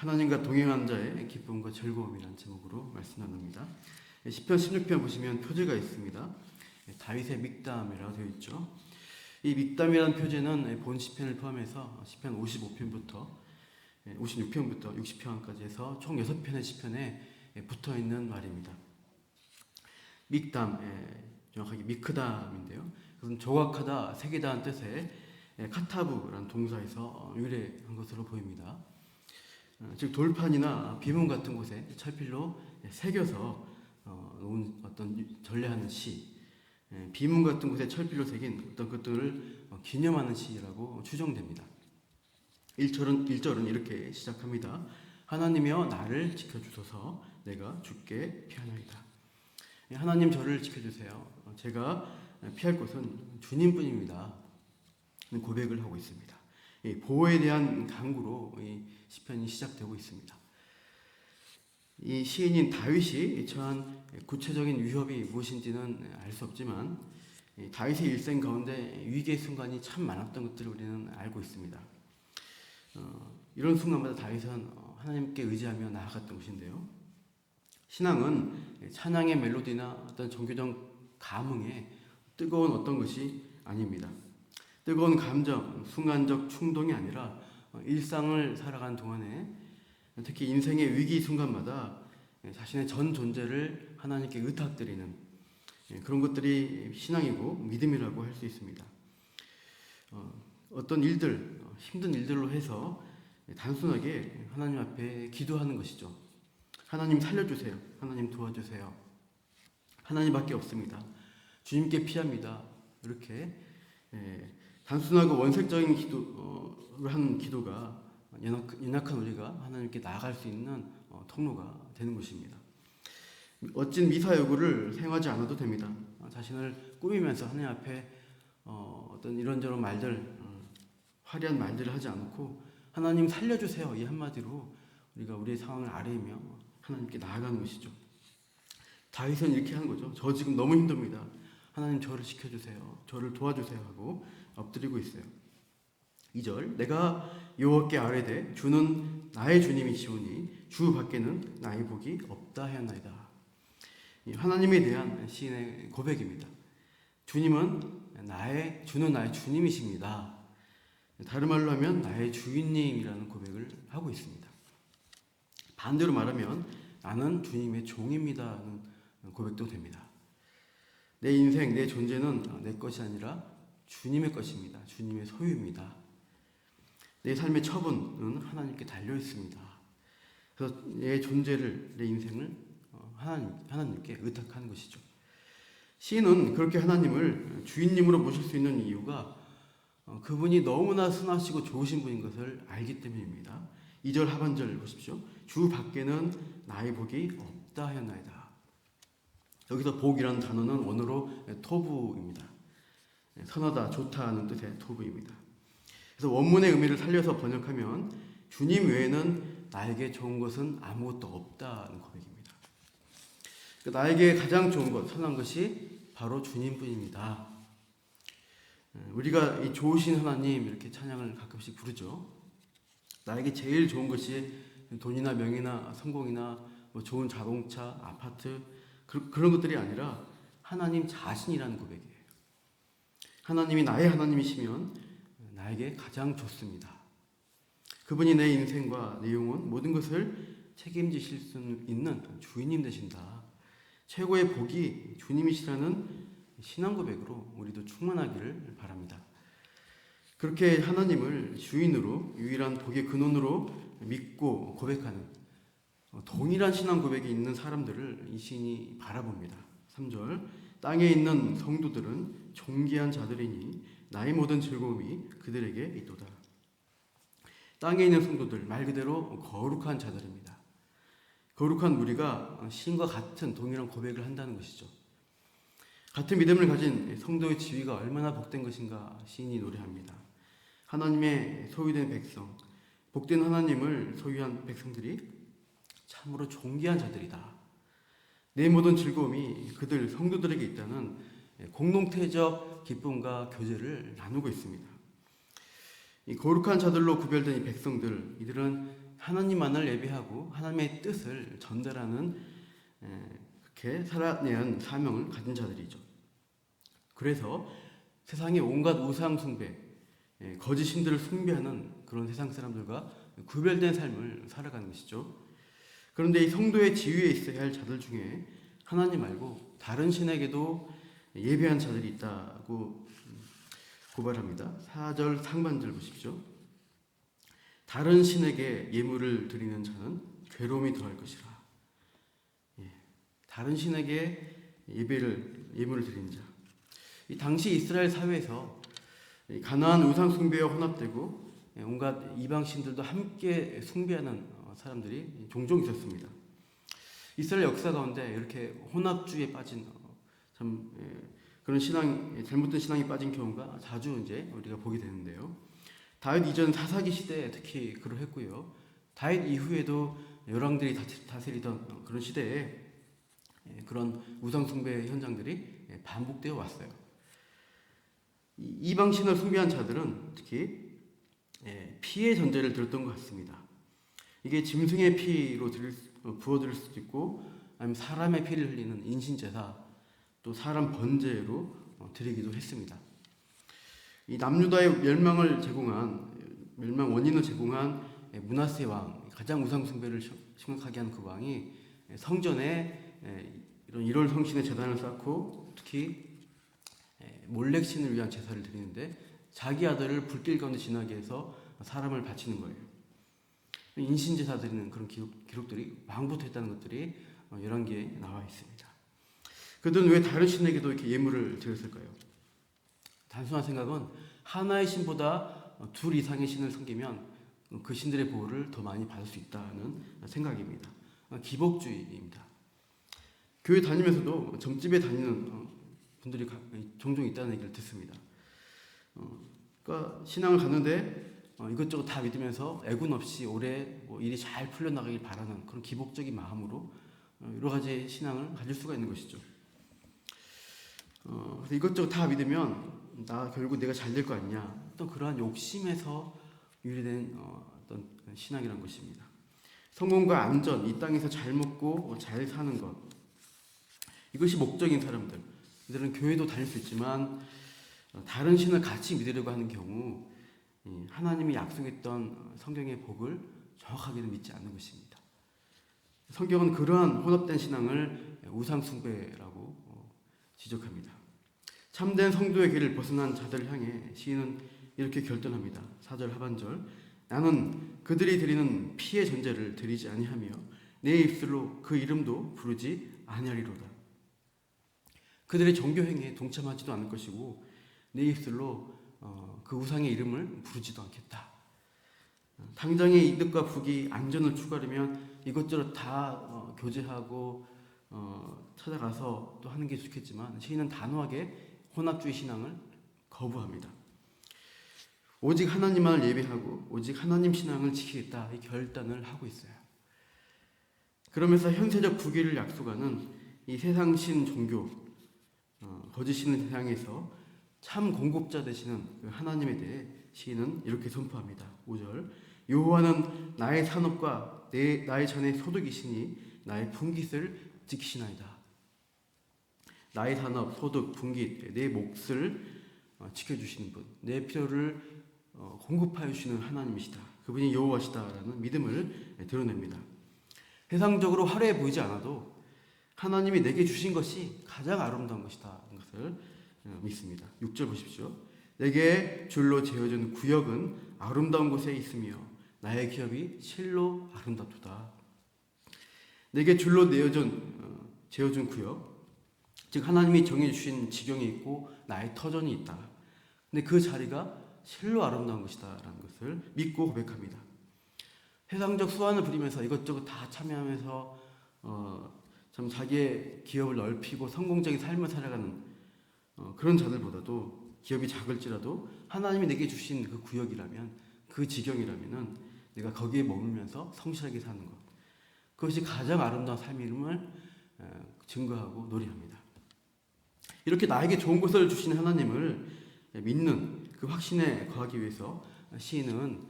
하나님과 동행하는 자의 기쁨과 즐거움이라는 제목으로 말씀 나눕니다. 시편 16편 보시면 표제가 있습니다. 다윗의 믹담이라고 되어 있죠. 이 믹담이라는 표제는 본 시편을 포함해서 시편 55편부터 56편부터 60편까지 해서 총 6편의 시편에 붙어 있는 말입니다. 믹담, 정확하게 미크담인데요. 그것은 조각하다, 새기다는 뜻의 카타브라는 동사에서 유래한 것으로 보입니다. 즉 돌판이나 비문 같은 곳에 철필로 새겨서 놓은 어떤 전래하는 시, 비문 같은 곳에 철필로 새긴 어떤 것들을 기념하는 시라고 추정됩니다. 1절은 이렇게 시작합니다. 하나님이여 나를 지켜주소서 내가 주께 피하나이다. 하나님 저를 지켜주세요. 제가 피할 곳은 주님뿐입니다. 고백을 하고 있습니다. 보호에 대한 강구로 이 시편이 시작되고 있습니다. 이 시인인 다윗이 처한 구체적인 위협이 무엇인지는 알 수 없지만 다윗의 일생 가운데 위기의 순간이 참 많았던 것들을 우리는 알고 있습니다. 이런 순간마다 다윗은 하나님께 의지하며 나아갔던 것인데요. 신앙은 찬양의 멜로디나 어떤 종교적 감흥에 뜨거운 어떤 것이 아닙니다. 뜨거운 감정, 순간적 충동이 아니라 일상을 살아가는 동안에 특히 인생의 위기 순간마다 자신의 전 존재를 하나님께 의탁드리는 그런 것들이 신앙이고 믿음이라고 할 수 있습니다. 어떤 일들, 힘든 일들로 해서 단순하게 하나님 앞에 기도하는 것이죠. 하나님 살려주세요. 하나님 도와주세요. 하나님밖에 없습니다. 주님께 피합니다. 이렇게 단순하고 원색적인 기도를 하는 기도가 연약한 우리가 하나님께 나아갈 수 있는 통로가 되는 것입니다. 멋진 미사 여구를 사용하지 않아도 됩니다. 자신을 꾸미면서 하나님 앞에 어떤 이런저런 말들, 화려한 말들을 하지 않고 하나님 살려주세요 이 한마디로 우리가 우리의 상황을 아뢰며 하나님께 나아가는 것이죠. 다윗은 이렇게 하는 거죠. 저 지금 너무 힘듭니다. 하나님 저를 지켜주세요. 저를 도와주세요 하고 엎드리고 있어요. 2절 내가 여호와께 아뢰되 주는 나의 주님이시오니 주 밖에는 나의 복이 없다 하였나이다. 하나님에 대한 시인의 고백입니다. 주는 나의 주님이십니다. 다른 말로 하면 나의 주인님이라는 고백을 하고 있습니다. 반대로 말하면 나는 주님의 종입니다는 고백도 됩니다. 내 인생, 내 존재는 내 것이 아니라 주님의 것입니다. 주님의 소유입니다. 내 삶의 처분은 하나님께 달려 있습니다. 그래서 내 존재를, 내 인생을 하나님께 의탁하는 것이죠. 시인은 그렇게 하나님을 주인님으로 모실 수 있는 이유가 그분이 너무나 선하시고 좋으신 분인 것을 알기 때문입니다. 2절 하반절 보십시오. 주 밖에는 나의 복이 없다 하였나이다. 여기서 복이라는 단어는 원어로 토부입니다. 선하다, 좋다 하는 뜻의 토부입니다. 그래서 원문의 의미를 살려서 번역하면 주님 외에는 나에게 좋은 것은 아무것도 없다는 고백입니다. 나에게 가장 좋은 것, 선한 것이 바로 주님뿐입니다. 우리가 이 좋으신 하나님 이렇게 찬양을 가끔씩 부르죠. 나에게 제일 좋은 것이 돈이나 명예나 성공이나 좋은 자동차, 아파트 그런 것들이 아니라 하나님 자신이라는 고백이에요. 하나님이 나의 하나님이시면 나에게 가장 좋습니다. 그분이 내 인생과 내 영혼 모든 것을 책임지실 수 있는 주인님 되신다. 최고의 복이 주님이시라는 신앙 고백으로 우리도 충만하기를 바랍니다. 그렇게 하나님을 주인으로 유일한 복의 근원으로 믿고 고백하는 동일한 신앙 고백이 있는 사람들을 이 시인이 바라봅니다. 3절 땅에 있는 성도들은 존귀한 자들이니 나의 모든 즐거움이 그들에게 있도다. 땅에 있는 성도들 말 그대로 거룩한 자들입니다. 거룩한 무리가 시인과 같은 동일한 고백을 한다는 것이죠. 같은 믿음을 가진 성도의 지위가 얼마나 복된 것인가 시인이 노래합니다. 하나님의 소유된 백성, 복된 하나님을 소유한 백성들이 참으로 존귀한 자들이다. 내 모든 즐거움이 그들 성도들에게 있다는 공동체적 기쁨과 교제를 나누고 있습니다. 이 거룩한 자들로 구별된 이 백성들, 이들은 하나님만을 예배하고 하나님의 뜻을 전달하는 그렇게 살아내야 하는 사명을 가진 자들이죠. 그래서 세상의 온갖 우상 숭배, 거짓 신들을 숭배하는 그런 세상 사람들과 구별된 삶을 살아가는 것이죠. 그런데 이 성도의 지위에 있어야 할 자들 중에 하나님 말고 다른 신에게도 예배한 자들이 있다고 고발합니다. 4절 상반절 보십시오. 다른 신에게 예물을 드리는 자는 괴로움이 더할 것이라. 다른 신에게 예물을 드리는 자. 이 당시 이스라엘 사회에서 가나안 우상 숭배와 혼합되고 온갖 이방 신들도 함께 숭배하는 사람들이 종종 있었습니다. 이스라엘 역사 가운데 이렇게 혼합주의에 빠진 그런 잘못된 신앙이 빠진 경우가 자주 이제 우리가 보게 되는데요. 다윗 이전 사사기 시대에 특히 그러했고요. 다윗 이후에도 열왕들이 다스리던 그런 시대에 그런 우상 숭배 현장들이 반복되어 왔어요. 이방 신을 숭배한 자들은 특히 피의 전제를 들었던 것 같습니다. 이게 짐승의 피로 부어드릴 수도 있고, 아니면 사람의 피를 흘리는 인신제사, 또 사람 번제로 드리기도 했습니다. 이 남유다의 멸망 원인을 제공한 므낫세 왕, 가장 우상 숭배를 심각하게 한 그 왕이 성전에 이런 1월 성신의 제단을 쌓고 특히 몰렉신을 위한 제사를 드리는데 자기 아들을 불길 가운데 지나게 해서 사람을 바치는 거예요. 인신제사 드리는 그런 기록들이 왕부터 했다는 것들이 열왕기에 나와 있습니다. 그들은 왜 다른 신에게도 이렇게 예물을 드렸을까요? 단순한 생각은 하나의 신보다 둘 이상의 신을 섬기면 그 신들의 보호를 더 많이 받을 수 있다는 생각입니다. 기복주의입니다. 교회 다니면서도 점집에 다니는 분들이 종종 있다는 얘기를 듣습니다. 그러니까 신앙을 가는데 이것저것 다 믿으면서 애군 없이 오래 일이 잘 풀려나가길 바라는 그런 기복적인 마음으로 여러 가지 신앙을 가질 수가 있는 것이죠. 그래서 이것저것 다 믿으면 결국 내가 잘 될 거 아니냐, 어떤 그러한 욕심에서 유래된 어떤 신앙이란 것입니다. 성공과 안전, 이 땅에서 잘 먹고 잘 사는 것, 이것이 목적인 사람들. 이들은 교회도 다닐 수 있지만 다른 신을 같이 믿으려고 하는 경우 하나님이 약속했던 성경의 복을 정확하게는 믿지 않는 것입니다. 성경은 그러한 혼합된 신앙을 우상숭배라고 지적합니다. 참된 성도의 길을 벗어난 자들을 향해 시인은 이렇게 결단합니다. 4절 하반절, 나는 그들이 드리는 피의 전제를 드리지 아니하며 내 입술로 그 이름도 부르지 아니하리로다. 그들의 종교 행위에 동참하지도 않을 것이고 내 입술로 그 우상의 이름을 부르지도 않겠다. 당장의 이득과 부귀, 안전을 추구하려면 이것저것 다 교제하고 찾아가서 또 하는 게 좋겠지만 시인은 단호하게 혼합주의 신앙을 거부합니다. 오직 하나님만을 예배하고 오직 하나님 신앙을 지키겠다, 이 결단을 하고 있어요. 그러면서 현세적 부귀를 약속하는 이 세상신 종교, 거짓 신을 향해서 참 공급자 되시는 그 하나님에 대해 시인은 이렇게 선포합니다. 5절, 여호와는 나의 산업과 나의 잔의 소득이시니 나의 분깃을 지키시나이다. 나의 산업, 소득, 분깃, 내 몫을 지켜주시는 분, 내 필요를 공급하여 주시는 하나님이시다. 그분이 여호와시다라는 믿음을 드러냅니다. 세상적으로 화려해 보이지 않아도 하나님이 내게 주신 것이 가장 아름다운 것이다, 하는 것을 믿습니다. 6절 보십시오. 내게 줄로 재어준 구역은 아름다운 곳에 있으며 나의 기업이 실로 아름답도다. 내게 줄로 재어준 구역, 즉 하나님이 정해주신 지경이 있고 나의 터전이 있다. 근데 그 자리가 실로 아름다운 것이다 라는 것을 믿고 고백합니다. 세상적 수완을 부리면서 이것저것 다 참여하면서 참 자기의 기업을 넓히고 성공적인 삶을 살아가는 그런 자들보다도 기업이 작을지라도 하나님이 내게 주신 그 구역이라면, 그 지경이라면은 내가 거기에 머물면서 성실하게 사는 것, 그것이 가장 아름다운 삶임을 증거하고 노래합니다. 이렇게 나에게 좋은 것을 주신 하나님을 믿는 그 확신에 거하기 위해서 시인은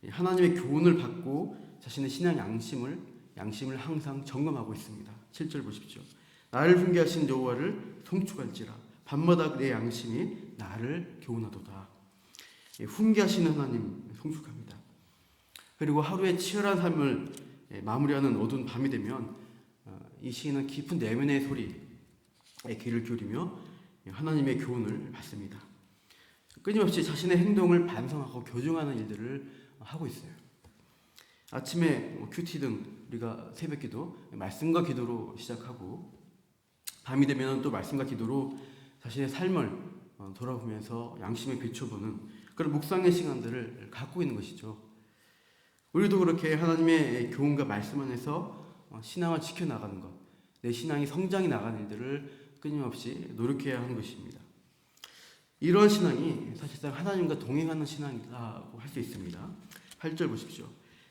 하나님의 교훈을 받고 자신의 신앙 양심을 항상 점검하고 있습니다. 7절 보십시오. 나를 훈계하신 여호와를 송축할지라 밤마다 내 양심이 나를 교훈하도다. 훈계하시는 하나님 송축합니다. 그리고 하루의 치열한 삶을 마무리하는 어두운 밤이 되면 이 시인은 깊은 내면의 소리에 귀를 기울이며 하나님의 교훈을 받습니다. 끊임없이 자신의 행동을 반성하고 교정하는 일들을 하고 있어요. 아침에 큐티 등 우리가 새벽기도 말씀과 기도로 시작하고 밤이 되면 또 말씀과 기도로 자신의 삶을 돌아보면서 양심에 비춰보는 그런 묵상의 시간들을 갖고 있는 것이죠. 우리도 그렇게 하나님의 교훈과 말씀 안에서 신앙을 지켜나가는 것, 내 신앙이 성장해 나가는 일들을 끊임없이 노력해야 하는 것입니다. 이런 신앙이 사실상 하나님과 동행하는 신앙이라고 할 수 있습니다. 8절 보십시오.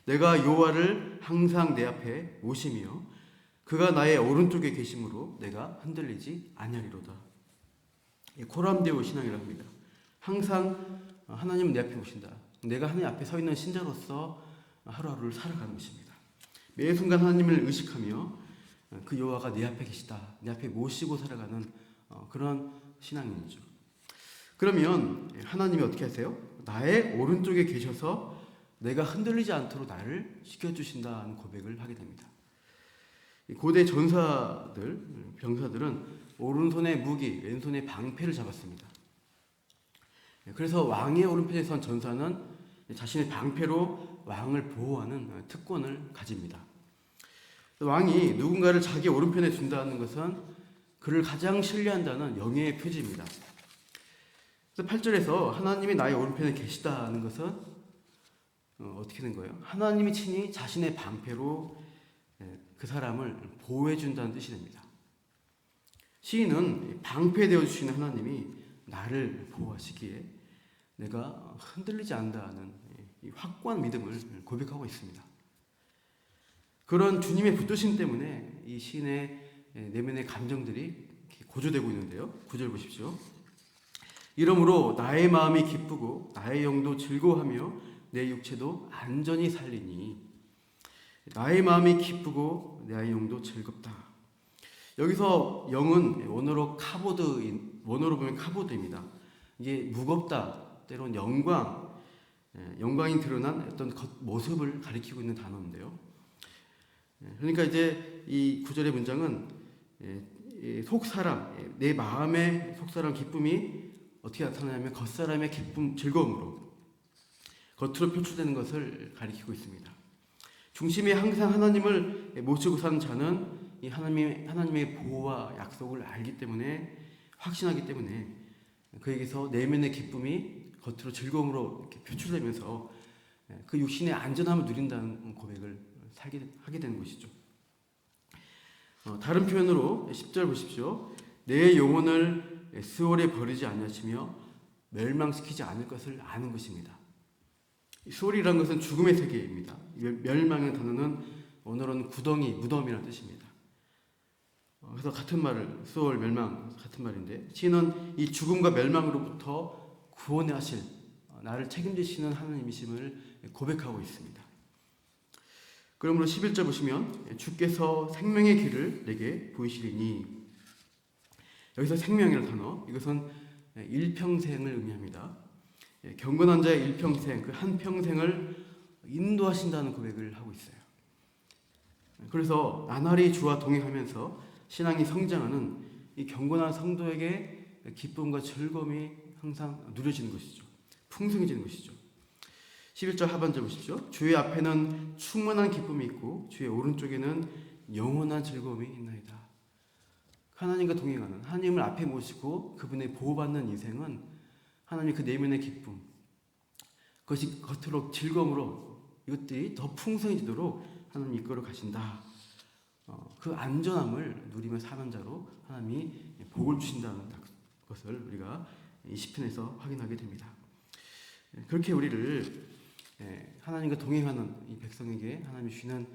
내가 여호와를 항상 내 앞에 모시며 그가 나의 오른쪽에 계심으로 내가 흔들리지 아니하리로다. 코람데오 신앙이라고 합니다. 항상 하나님은 내 앞에 오신다. 내가 하나님 앞에 서 있는 신자로서 하루하루를 살아가는 것입니다. 매 순간 하나님을 의식하며 그 여호와가 내 앞에 계시다. 내 앞에 모시고 살아가는 그런 신앙이죠. 그러면 하나님이 어떻게 하세요? 나의 오른쪽에 계셔서 내가 흔들리지 않도록 나를 지켜주신다는 고백을 하게 됩니다. 고대 전사들, 병사들은 오른손에 무기, 왼손에 방패를 잡았습니다. 그래서 왕의 오른편에 선 전사는 자신의 방패로 왕을 보호하는 특권을 가집니다. 왕이 누군가를 자기 오른편에 둔다는 것은 그를 가장 신뢰한다는 영예의 표지입니다. 그래서 8절에서 하나님이 나의 오른편에 계시다는 것은 어떻게 된 거예요? 하나님이 친히 자신의 방패로 그 사람을 보호해 준다는 뜻이 됩니다. 시인은 방패 되어 주시는 하나님이 나를 보호하시기에 내가 흔들리지 않는다는 이 확고한 믿음을 고백하고 있습니다. 그런 주님의 붙드심 때문에 이 시인의 내면의 감정들이 고조되고 있는데요. 9절 보십시오. 이러므로 나의 마음이 기쁘고 나의 영도 즐거워하며 내 육체도 안전히 살리니. 나의 마음이 기쁘고 나의 영도 즐겁다. 여기서 영은 원어로 보면 카보드입니다. 이게 무겁다, 때로는 영광이 드러난 어떤 모습을 가리키고 있는 단어인데요. 그러니까 이제 이 구절의 문장은 속사람, 내 마음의 속사람 기쁨이 어떻게 나타나냐면 겉사람의 기쁨, 즐거움으로 겉으로 표출되는 것을 가리키고 있습니다. 중심에 항상 하나님을 모시고 사는 자는 이 하나님의 보호와 약속을 알기 때문에, 확신하기 때문에 그에게서 내면의 기쁨이 겉으로 즐거움으로 이렇게 표출되면서 그 육신의 안전함을 누린다는 고백을 하게 되는 것이죠. 다른 표현으로 10절 보십시오. 내 영혼을 스올에 버리지 아니하시며 멸망시키지 않을 것을 아는 것입니다. 스올이라는 것은 죽음의 세계입니다. 멸망의 단어는 원어로는 구덩이, 무덤이라는 뜻입니다. 그래서 같은 말을, 스올, 멸망 같은 말인데, 시인은 이 죽음과 멸망으로부터 구원해 하실, 나를 책임지시는 하나님이심을 고백하고 있습니다. 그러므로 11절 보시면 주께서 생명의 길을 내게 보이시리니, 여기서 생명이라는 단어, 이것은 일평생을 의미합니다. 경건한 자의 일평생, 그 한평생을 인도하신다는 고백을 하고 있어요. 그래서 나날이 주와 동행하면서 신앙이 성장하는 이 경건한 성도에게 기쁨과 즐거움이 항상 누려지는 것이죠. 풍성해지는 것이죠. 11절 하반절 보십시오. 주의 앞에는 충만한 기쁨이 있고 주의 오른쪽에는 영원한 즐거움이 있나이다. 하나님과 동행하는, 하나님을 앞에 모시고 그분의 보호받는 인생은 하나님의 그 내면의 기쁨, 그것이 겉으로 즐거움으로 이것들이 더 풍성해지도록 하나님이 이끌어 가신다. 그 안전함을 누리며 사는 자로 하나님이 복을 주신다는 것을 우리가 이 시편에서 확인하게 됩니다. 그렇게 우리를 하나님과 동행하는 이 백성에게 하나님이 주시는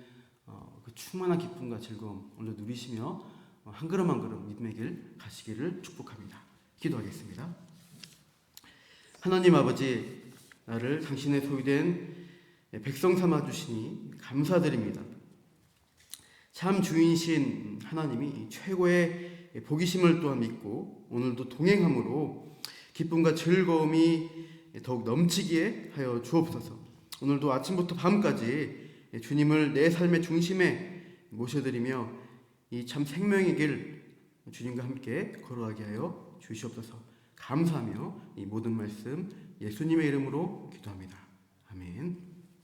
그 충만한 기쁨과 즐거움 오늘 누리시며 한 걸음 한 걸음 믿음의 길 가시기를 축복합니다. 기도하겠습니다. 하나님 아버지, 나를 당신의 소유된 백성 삼아 주시니 감사드립니다. 참 주인이신 하나님이 최고의 복이심을 또한 믿고 오늘도 동행함으로 기쁨과 즐거움이 더욱 넘치게 하여 주옵소서. 오늘도 아침부터 밤까지 주님을 내 삶의 중심에 모셔드리며 이 참 생명의 길 주님과 함께 걸어가게 하여 주시옵소서. 감사하며 이 모든 말씀 예수님의 이름으로 기도합니다. 아멘.